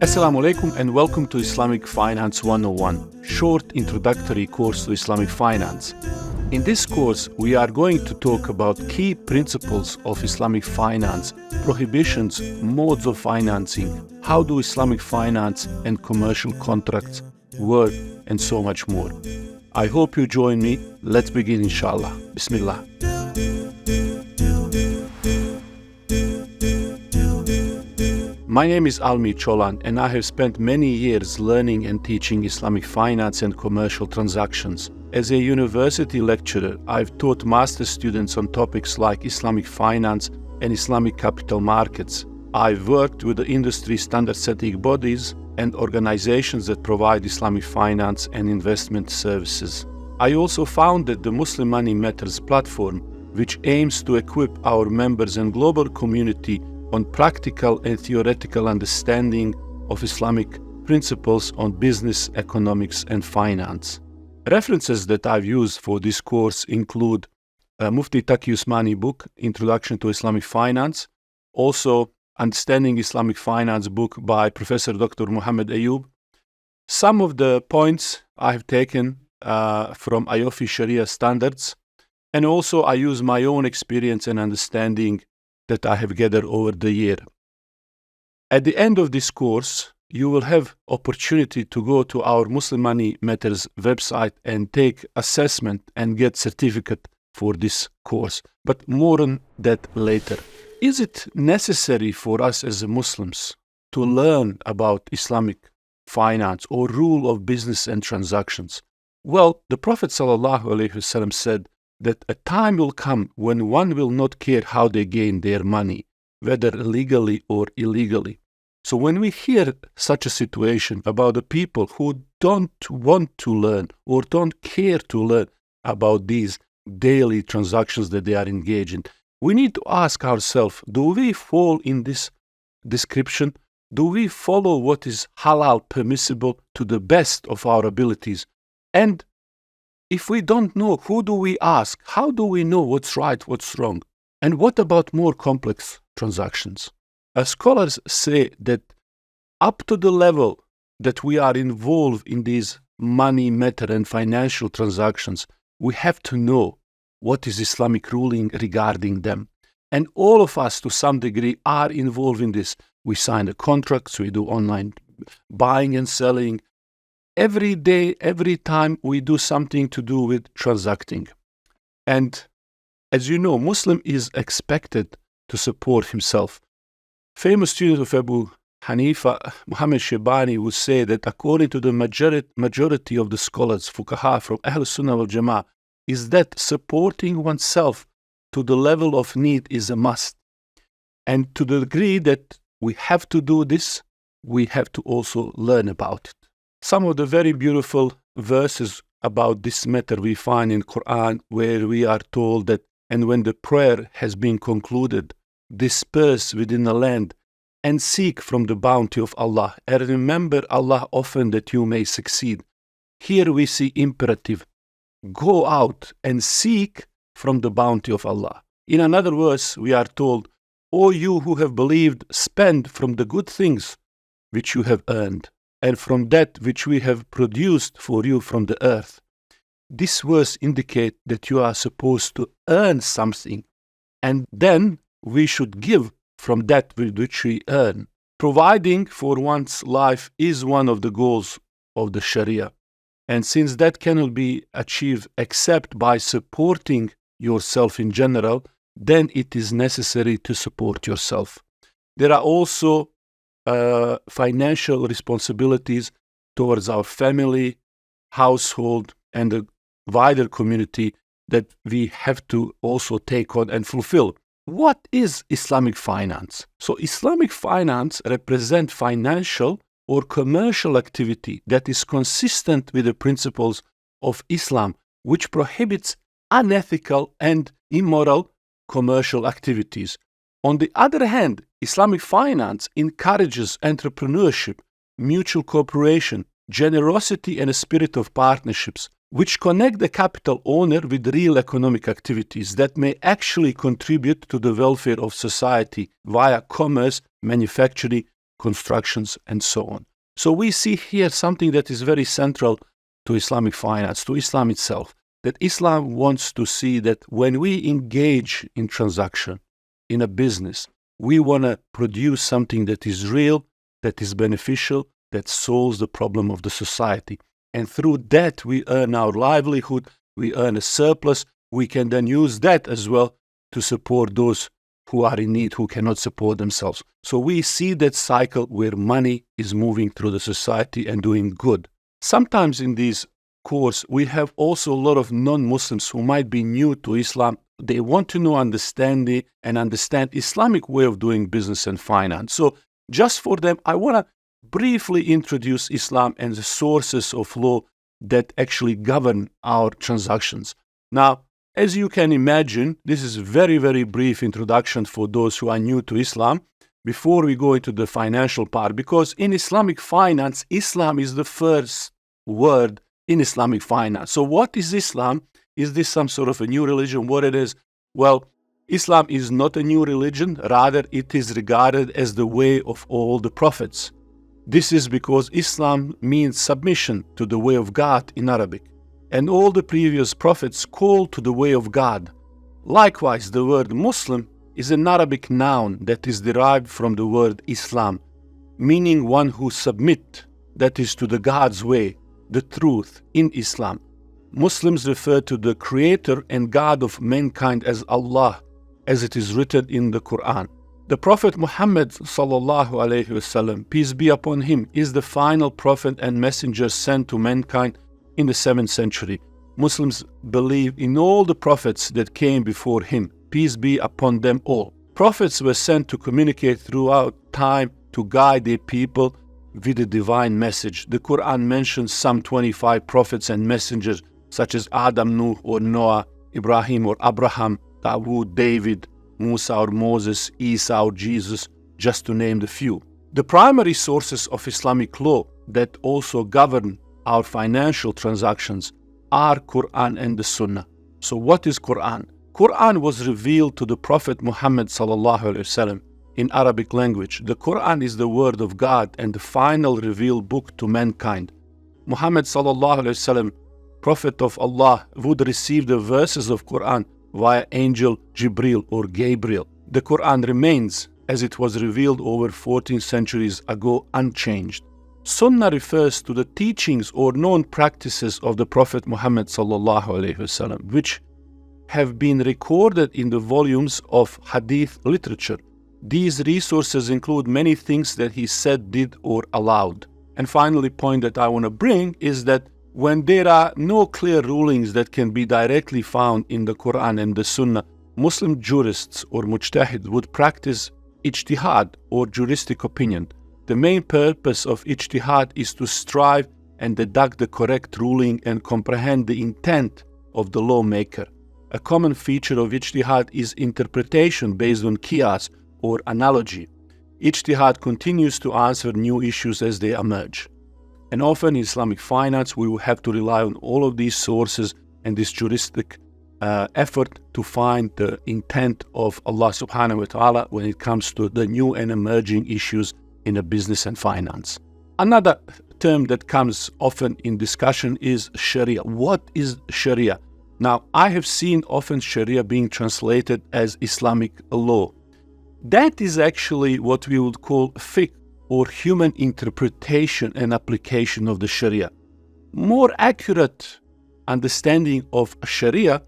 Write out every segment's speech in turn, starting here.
Assalamu alaikum and welcome to Islamic Finance 101, short introductory course to Islamic Finance. In this course, we are going to talk about key principles of Islamic finance, prohibitions, modes of financing, how do Islamic finance and commercial contracts work, and so much more. I hope you join me. Let's begin, insha'Allah. Bismillah. My name is Almi Cholan, and I have spent many years learning and teaching Islamic finance and commercial transactions. As a university lecturer, I've taught master's students on topics like Islamic finance and Islamic capital markets. I've worked with the industry standard-setting bodies and organizations that provide Islamic finance and investment services. I also founded the Muslim Money Matters platform, which aims to equip our members and global community on practical and theoretical understanding of Islamic principles on business, economics, and finance. References that I've used for this course include Mufti Taqi Usmani book, Introduction to Islamic Finance, also Understanding Islamic Finance book by Professor Dr. Muhammad Ayub. Some of the points I have taken from IOFI Shariah standards, and also I use my own experience and understanding that I have gathered over the year. At the end of this course, you will have opportunity to go to our Muslim Money Matters website and take assessment and get certificate for this course. But more on that later. Is it necessary for us as Muslims to learn about Islamic finance or rule of business and transactions? Well, the Prophet ﷺ said that a time will come when one will not care how they gain their money, whether legally or illegally. So when we hear such a situation about the people who don't want to learn or don't care to learn about these daily transactions that they are engaged in, we need to ask ourselves, do we fall in this description? Do we follow what is halal permissible to the best of our abilities? And if we don't know, who do we ask? How do we know what's right, what's wrong? And what about more complex transactions? Scholars say that up to the level that we are involved in these money matter and financial transactions, we have to know what is Islamic ruling regarding them. And all of us, to some degree, are involved in this. We sign the contracts, we do online buying and selling. Every day, every time, we do something to do with transacting. And as you know, Muslim is expected to support himself. Famous student of Abu Hanifa, Muhammad Shibani, would say that according to the majority of the scholars, fuqaha from Ahl Sunnah wal Jama'ah, is that supporting oneself to the level of need is a must. And to the degree that we have to do this, we have to also learn about it. Some of the very beautiful verses about this matter we find in Qur'an, where we are told that, and when the prayer has been concluded, disperse within the land and seek from the bounty of Allah, and remember Allah often that you may succeed. Here we see imperative, go out and seek from the bounty of Allah. In another verse, we are told, O you who have believed, spend from the good things which you have earned, and from that which we have produced for you from the earth. This verse indicates that you are supposed to earn something, and then we should give from that with which we earn. Providing for one's life is one of the goals of the Shariah. And since that cannot be achieved except by supporting yourself in general, then it is necessary to support yourself. There are also financial responsibilities towards our family, household, and the wider community that we have to also take on and fulfill. What is Islamic finance? So Islamic finance represents financial or commercial activity that is consistent with the principles of Islam, which prohibits unethical and immoral commercial activities. On the other hand, Islamic finance encourages entrepreneurship, mutual cooperation, generosity, and a spirit of partnerships, which connect the capital owner with real economic activities that may actually contribute to the welfare of society via commerce, manufacturing, constructions, and so on. So we see here something that is very central to Islamic finance, to Islam itself, that Islam wants to see that when we engage in transaction, in a business, we want to produce something that is real, that is beneficial, that solves the problem of the society. And through that, we earn our livelihood, we earn a surplus, we can then use that as well to support those who are in need, who cannot support themselves. So we see that cycle where money is moving through the society and doing good. Sometimes in these course, we have also a lot of non-Muslims who might be new to Islam. They want to know, understand Islamic way of doing business and finance. So just for them, I want to briefly introduce Islam and the sources of law that actually govern our transactions. Now, as you can imagine, this is a very, very brief introduction for those who are new to Islam before we go into the financial part, because in Islamic finance, Islam is the first word in Islamic finance. So what is Islam? Is this some sort of a new religion? What it is? Well, Islam is not a new religion. Rather, it is regarded as the way of all the prophets. This is because Islam means submission to the way of God in Arabic. And all the previous prophets called to the way of God. Likewise, the word Muslim is an Arabic noun that is derived from the word Islam, meaning one who submit, that is to the God's way, the truth in Islam. Muslims refer to the creator and God of mankind as Allah, as it is written in the Qur'an. The Prophet Muhammad sallallahu alaihi wasallam, peace be upon him, is the final prophet and messenger sent to mankind in the 7th century. Muslims believe in all the prophets that came before him, peace be upon them all. Prophets were sent to communicate throughout time to guide their people with a divine message. The Qur'an mentions some 25 prophets and messengers such as Adam, Nuh or Noah, Ibrahim or Abraham, Dawood, David, Musa or Moses, Isa or Jesus, just to name the few. The primary sources of Islamic law that also govern our financial transactions are Qur'an and the Sunnah. So what is Qur'an? Qur'an was revealed to the Prophet Muhammad sallallahu alaihi wasallam in Arabic language. The Qur'an is the word of God and the final revealed book to mankind. Muhammad sallallahu alaihi wasallam, Prophet of Allah, would receive the verses of Qur'an via angel Jibril or Gabriel. The Qur'an remains as it was revealed over 14 centuries ago unchanged. Sunnah refers to the teachings or known practices of the Prophet Muhammad sallallahu alaihi wasallam, which have been recorded in the volumes of hadith literature. These resources include many things that he said, did, or allowed. And finally, point that I want to bring is that when there are no clear rulings that can be directly found in the Quran and the Sunnah, Muslim jurists or mujtahid would practice ijtihad or juristic opinion. The main purpose of ijtihad is to strive and deduct the correct ruling and comprehend the intent of the lawmaker. A common feature of ijtihad is interpretation based on qiyas or analogy. Ijtihad continues to answer new issues as they emerge. And often in Islamic finance, we will have to rely on all of these sources and this juristic effort to find the intent of Allah subhanahu wa ta'ala when it comes to the new and emerging issues in a business and finance. Another term that comes often in discussion is Shariah. What is Shariah? Now, I have seen often Shariah being translated as Islamic law. That is actually what we would call fiqh, or human interpretation and application of the Shariah. More accurate understanding of Shariah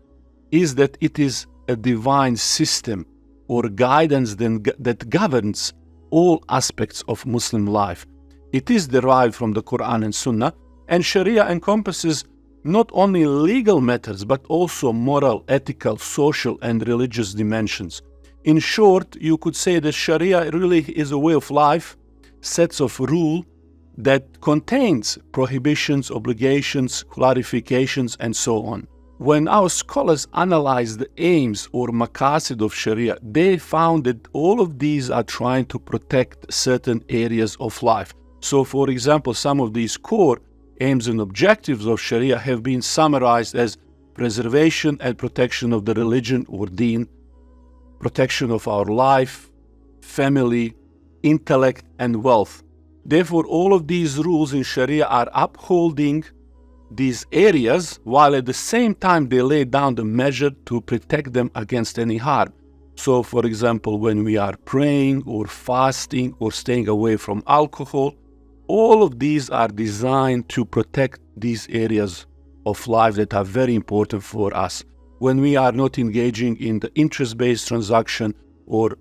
is that it is a divine system or guidance that governs all aspects of Muslim life. It is derived from the Quran and Sunnah, and Shariah encompasses not only legal matters but also moral, ethical, social, and religious dimensions. In short, you could say that Shariah really is a way of life, sets of rules that contains prohibitions, obligations, clarifications, and so on. When our scholars analyze the aims or maqasid of Sharia, they found that all of these are trying to protect certain areas of life. So, for example, some of these core aims and objectives of Sharia have been summarized as preservation and protection of the religion or deen, protection of our life, family, intellect, and wealth. Therefore, all of these rules in Sharia are upholding these areas, while at the same time they lay down the measure to protect them against any harm. So, for example, when we are praying or fasting or staying away from alcohol, all of these are designed to protect these areas of life that are very important for us. When we are not engaging in the interest-based transaction or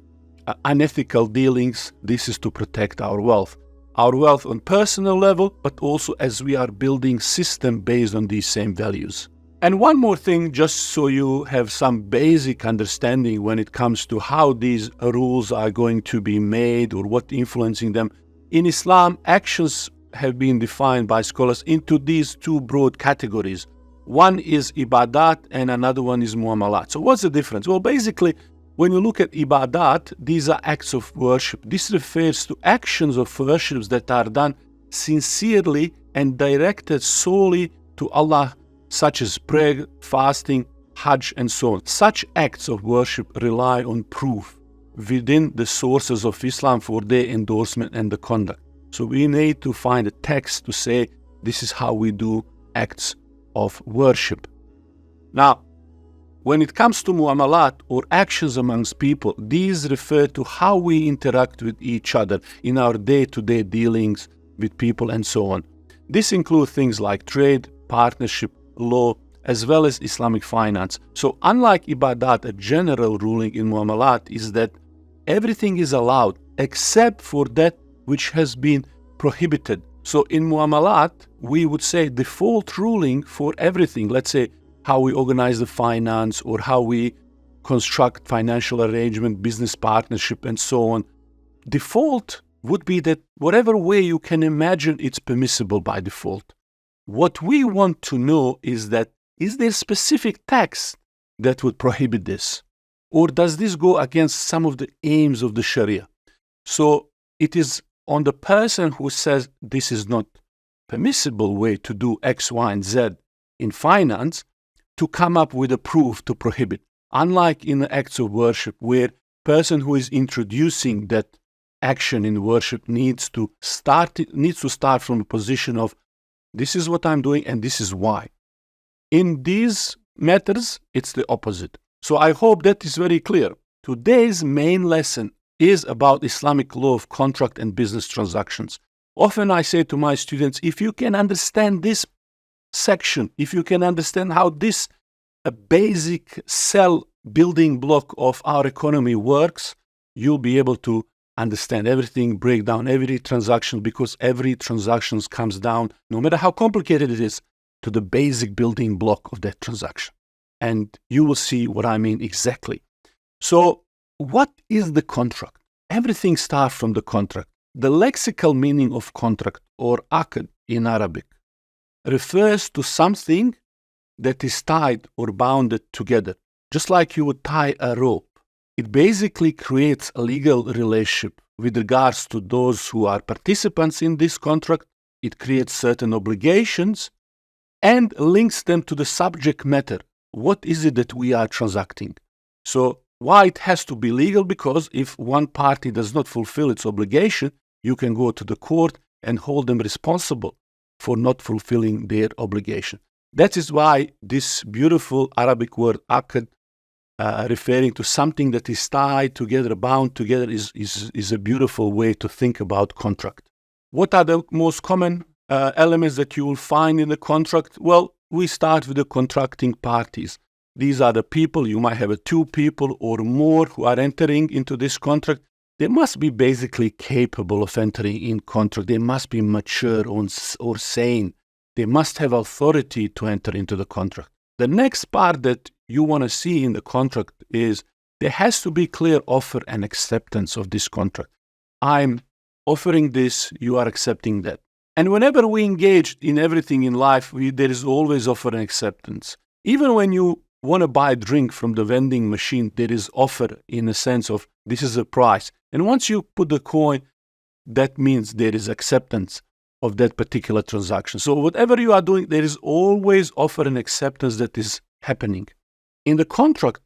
unethical dealings, this is to protect our wealth. Our wealth on personal level, but also as we are building system based on these same values. And one more thing, just so you have some basic understanding when it comes to how these rules are going to be made or what influencing them. In Islam, actions have been defined by scholars into these two broad categories. One is ibadat and another one is muamalat. So what's the difference? Well, basically, when you look at ibadat, these are acts of worship. This refers to actions of worships that are done sincerely and directed solely to Allah, such as prayer, fasting, hajj, and so on. Such acts of worship rely on proof within the sources of Islam for their endorsement and the conduct. So we need to find a text to say this is how we do acts of worship. Now, when it comes to muamalat or actions amongst people, these refer to how we interact with each other in our day-to-day dealings with people and so on. This includes things like trade, partnership, law, as well as Islamic finance. So unlike ibadat, a general ruling in muamalat is that everything is allowed except for that which has been prohibited. So in muamalat, we would say default ruling for everything. Let's say how we organize the finance or how we construct financial arrangement, business partnership, and so on. Default would be that whatever way you can imagine, it's permissible by default. What we want to know is that, is there specific text that would prohibit this? Or does this go against some of the aims of the Sharia? So it is on the person who says this is not permissible way to do X, Y, and Z in finance to come up with a proof to prohibit. Unlike in the acts of worship, where person who is introducing that action in worship needs to start from a position of this is what I'm doing and this is why. In these matters, it's the opposite. So I hope that is very clear. Today's main lesson is about Islamic law of contract and business transactions. Often I say to my students, if you can understand this section, if you can understand how this a basic cell building block of our economy works, you'll be able to understand everything, break down every transaction, because every transaction comes down, no matter how complicated it is, to the basic building block of that transaction. And you will see what I mean exactly. So what is the contract? Everything starts from the contract. The lexical meaning of contract, or aqd in Arabic, refers to something that is tied or bounded together, just like you would tie a rope. It basically creates a legal relationship with regards to those who are participants in this contract. It creates certain obligations and links them to the subject matter. What is it that we are transacting? So why it has to be legal? Because if one party does not fulfill its obligation, you can go to the court and hold them responsible for not fulfilling their obligation. That is why this beautiful Arabic word aqd, referring to something that is tied together, bound together, is a beautiful way to think about contract. What are the most common elements that you will find in the contract? Well, we start with the contracting parties. These are the people. You might have two people or more who are entering into this contract. They must be basically capable of entering in contract. They must be mature or sane. They must have authority to enter into the contract. The next part that you want to see in the contract is there has to be clear offer and acceptance of this contract. I'm offering this, you are accepting that. And whenever we engage in everything in life, there is always offer and acceptance. Even when you want to buy a drink from the vending machine, there is offer in the sense of this is a price. And once you put the coin, that means there is acceptance of that particular transaction. So whatever you are doing, there is always offer and acceptance that is happening. In the contract,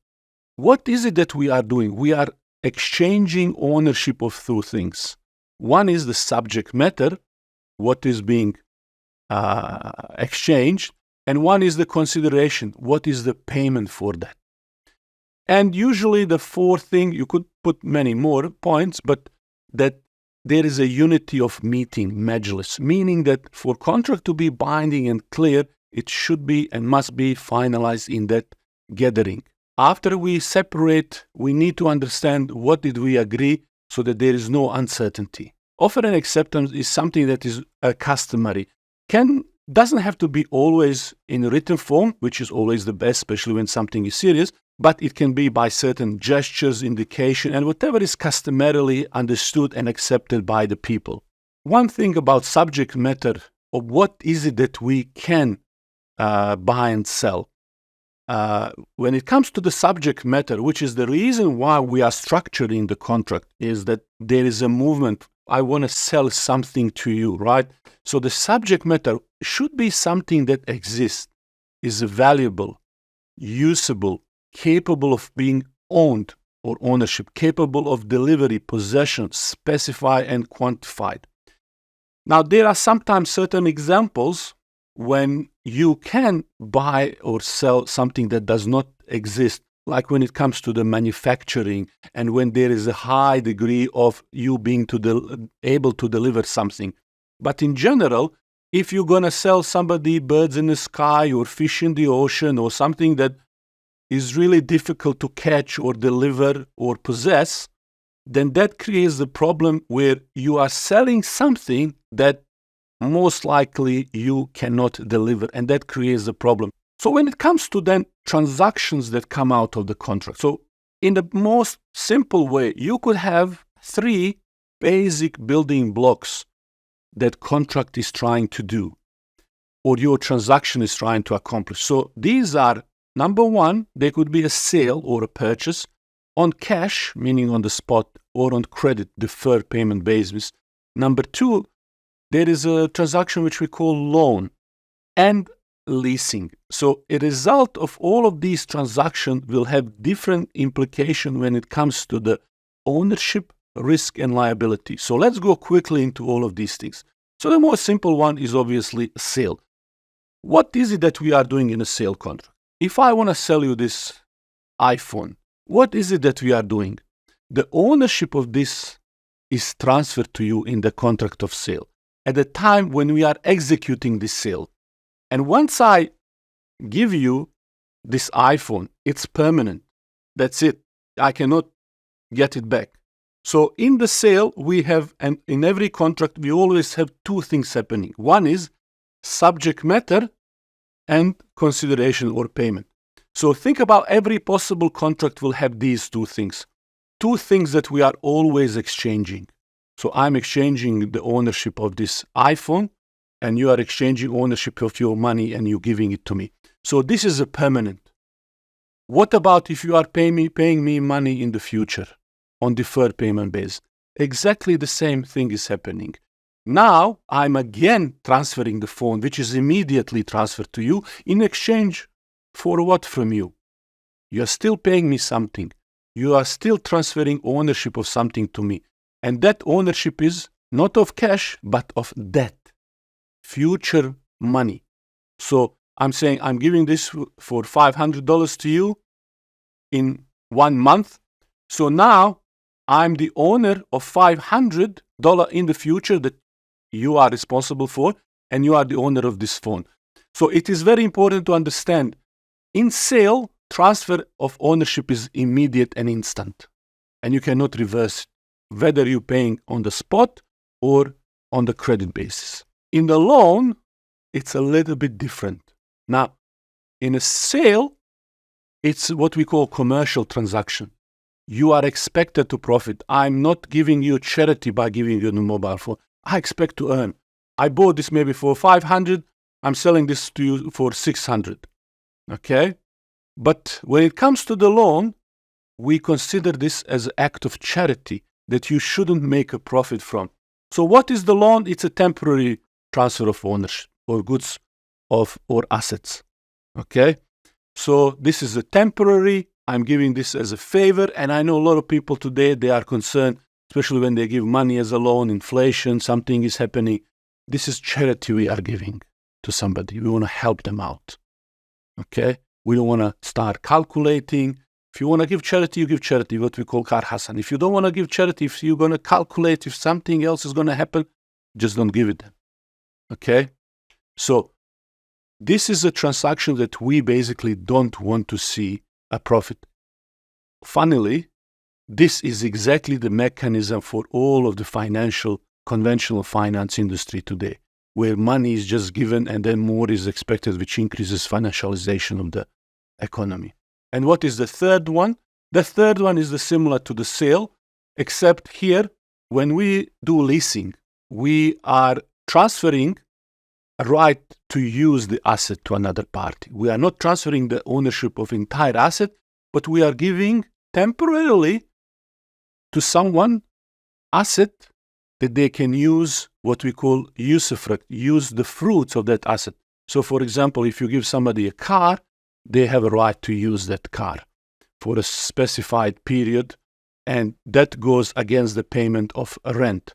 what is it that we are doing? We are exchanging ownership of two things. One is the subject matter, what is being exchanged, and one is the consideration, what is the payment for that. And usually the fourth thing, you could put many more points, but that there is a unity of meeting, majlis, meaning that for contract to be binding and clear, it should be and must be finalized in that gathering. After we separate, we need to understand what did we agree so that there is no uncertainty. Offer and acceptance is something that is customary. Doesn't have to be always in written form, which is always the best, especially when something is serious, but it can be by certain gestures, indication, and whatever is customarily understood and accepted by the people. One thing about subject matter, of what is it that we can buy and sell. When it comes to the subject matter, which is the reason why we are structuring the contract, is that there is a movement. I want to sell something to you, right? So the subject matter should be something that exists, is valuable, usable, capable of being owned or ownership, capable of delivery, possession, specified and quantified. Now, there are sometimes certain examples when you can buy or sell something that does not exist, like when it comes to the manufacturing and when there is a high degree of you being able to deliver something. But in general, if you're going to sell somebody birds in the sky or fish in the ocean or something that is really difficult to catch or deliver or possess, then that creates the problem where you are selling something that most likely you cannot deliver, and that creates a problem. So when it comes to then transactions that come out of the contract, so in the most simple way, you could have 3 basic building blocks that contract is trying to do, or your transaction is trying to accomplish. So these are, number 1, they could be a sale or a purchase on cash, meaning on the spot, or on credit, deferred payment basis. Number 2, there is a transaction which we call loan and leasing. So a result of all of these transactions will have different implications when it comes to the ownership, risk, and liability. So let's go quickly into all of these things. So the most simple one is obviously sale. What is it that we are doing in a sale contract? If I want to sell you this iPhone, what is it that we are doing? The ownership of this is transferred to you in the contract of sale at the time when we are executing this sale. And once I give you this iPhone, it's permanent. That's it. I cannot get it back. So in the sale, we have, and in every contract, we always have 2 things happening. One is subject matter and consideration or payment. So think about every possible contract will have these 2 things. 2 things that we are always exchanging. So I'm exchanging the ownership of this iPhone, and you are exchanging ownership of your money and you're giving it to me. So this is a permanent. What about if you are paying me money in the future on deferred payment base? Exactly the same thing is happening. Now I'm again transferring the phone, which is immediately transferred to you in exchange for what from you? You are still paying me something. You are still transferring ownership of something to me. And that ownership is not of cash, but of debt, future money. So I'm saying I'm giving this for $500 to you in 1 month. So now I'm the owner of $500 in the future that you are responsible for, and you are the owner of this phone. So it is very important to understand, in sale, transfer of ownership is immediate and instant, and you cannot reverse it, whether you're paying on the spot or on the credit basis. In the loan, it's a little bit different. Now, in a sale, it's what we call commercial transaction. You are expected to profit. I'm not giving you charity by giving you the mobile phone. I expect to earn. I bought this maybe for $500. I'm selling this to you for $600. Okay? But when it comes to the loan, we consider this as an act of charity that you shouldn't make a profit from. So what is the loan? It's a temporary transfer of ownership or goods or assets. Okay? So this is a temporary. I'm giving this as a favor, and I know a lot of people today, they are concerned. especially when they give money as a loan, inflation, something is happening. This is charity we are giving to somebody. We want to help them out. Okay? We don't want to start calculating. If you want to give charity, you give charity, what we call kar hasan. If you don't want to give charity, if you're going to calculate if something else is going to happen, just don't give it them. Okay? So this is a transaction that we basically don't want to see a profit. Funnily, this is exactly the mechanism for all of the conventional finance industry today, where money is just given and then more is expected, which increases financialization of the economy. And what is the third one? The third one is similar to the sale, except here, when we do leasing, we are transferring a right to use the asset to another party. We are not transferring the ownership of entire asset, but we are giving temporarily to someone asset that they can use what we call usufruct, use the fruits of that asset. So for example, if you give somebody a car, they have a right to use that car for a specified period, and that goes against the payment of a rent.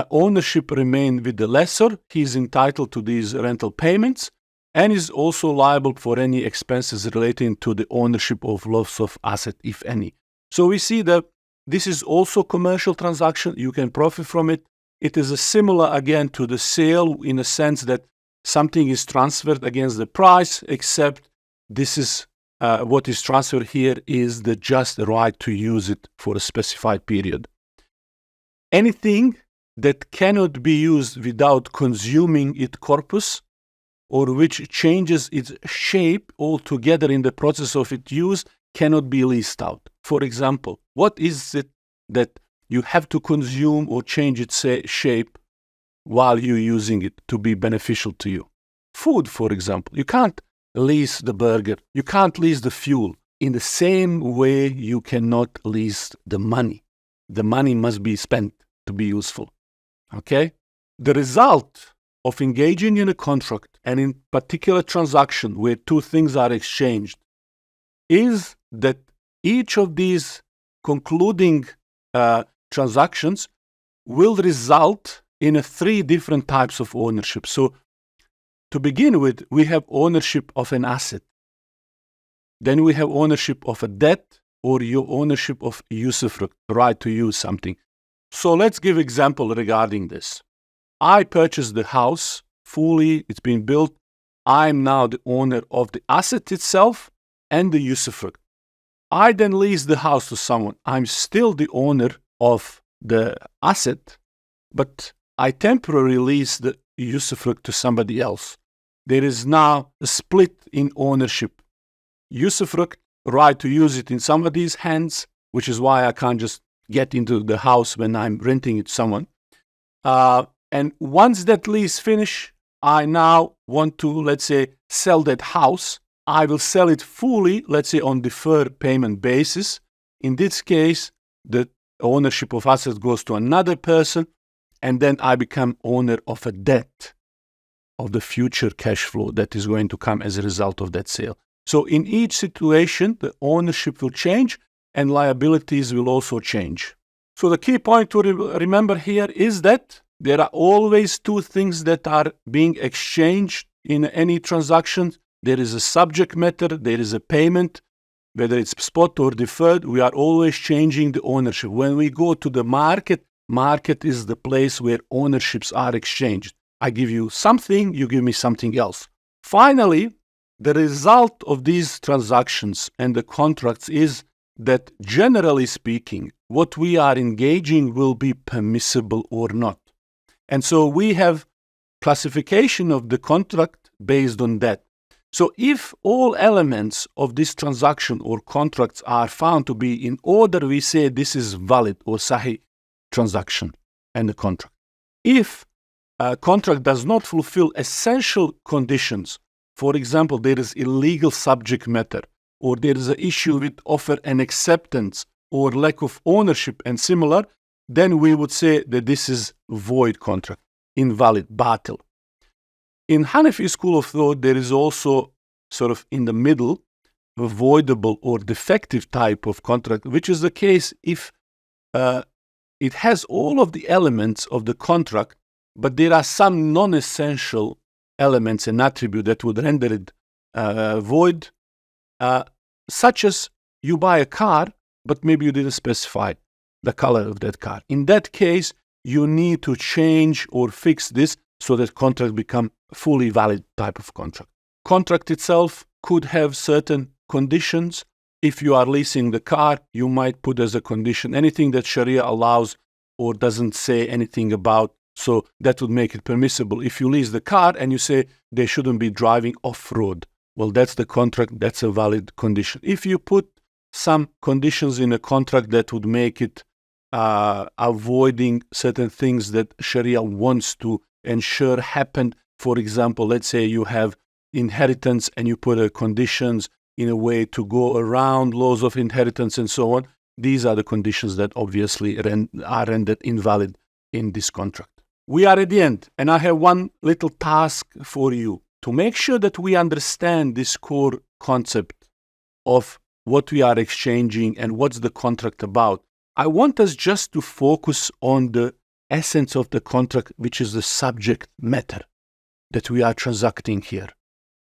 Ownership remains with the lessor. He is entitled to these rental payments and is also liable for any expenses relating to the ownership of loss of asset, if any. So we see that this is also commercial transaction. You can profit from it. It is similar again to the sale in a sense that something is transferred against the price, except this is what is transferred here is the just right to use it for a specified period. Anything that cannot be used without consuming its corpus, or which changes its shape altogether in the process of its use, cannot be leased out. For example, what is it that you have to consume or change its shape while you're using it to be beneficial to you? Food, for example. You can't lease the burger. You can't lease the fuel. In the same way, you cannot lease the money. The money must be spent to be useful. Okay? The result of engaging in a contract, and in particular transaction where two things are exchanged, is that each of these concluding transactions will result in three different types of ownership. So to begin with, we have ownership of an asset. Then we have ownership of a debt, or your ownership of usufruct, right to use something. So let's give example regarding this. I purchased the house fully, it's been built. I'm now the owner of the asset itself and the usufruct. I then lease the house to someone. I'm still the owner of the asset, but I temporarily lease the usufruct to somebody else. There is now a split in ownership. Usufruct, right to use it in somebody's hands, which is why I can't just get into the house when I'm renting it to someone. And once that lease finish, I now want to, let's say, sell that house. I will sell it fully, let's say, on deferred payment basis. In this case, the ownership of assets goes to another person, and then I become owner of a debt, of the future cash flow that is going to come as a result of that sale. So in each situation, the ownership will change and liabilities will also change. So the key point to remember here is that there are always two things that are being exchanged in any transaction. There is a subject matter, there is a payment, whether it's spot or deferred. We are always changing the ownership. When we go to the market, market is the place where ownerships are exchanged. I give you something, you give me something else. Finally, the result of these transactions and the contracts is that, generally speaking, what we are engaging will be permissible or not. And so we have classification of the contract based on that. So if all elements of this transaction or contracts are found to be in order, we say this is valid or sahih transaction and the contract. If a contract does not fulfill essential conditions, for example, there is illegal subject matter, or there is an issue with offer and acceptance, or lack of ownership and similar, then we would say that this is void contract, invalid, batil. In Hanafi school of thought, there is also sort of in the middle, a voidable or defective type of contract, which is the case if it has all of the elements of the contract, but there are some non-essential elements and attributes that would render it void, such as you buy a car, but maybe you didn't specify the color of that car. In that case, you need to change or fix this so that contract become fully valid type of contract. Contract itself could have certain conditions. If you are leasing the car, you might put as a condition anything that Sharia allows or doesn't say anything about, so that would make it permissible. If you lease the car and you say they shouldn't be driving off-road, well, that's the contract, that's a valid condition. If you put some conditions in a contract that would make it avoiding certain things that Sharia wants to ensure happen, for example, let's say you have inheritance and you put conditions in a way to go around laws of inheritance and so on, these are the conditions that obviously are rendered invalid in this contract. We are at the end, and I have one little task for you to make sure that we understand this core concept of what we are exchanging and what's the contract about. I want us just to focus on the essence of the contract, which is the subject matter that we are transacting here.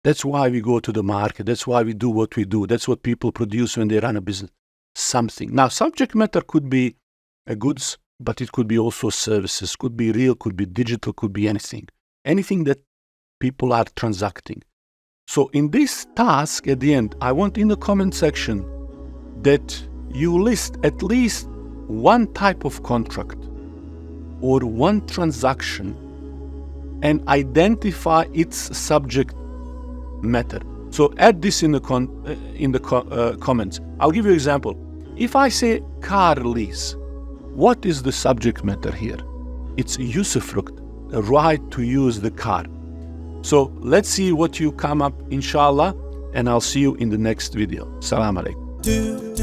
That's why we go to the market. That's why we do what we do. That's what people produce when they run a business. Something. Now, subject matter could be goods, but it could be also services. Could be real, could be digital, could be anything. Anything that people are transacting. So in this task at the end, I want in the comment section that you list at least one type of contract or one transaction and identify its subject matter. So add this in the comments. I'll give you an example. If I say car lease, what is the subject matter here? It's usufruct, the right to use the car. So let's see what you come up, inshallah, and I'll see you in the next video. Salam alaikum.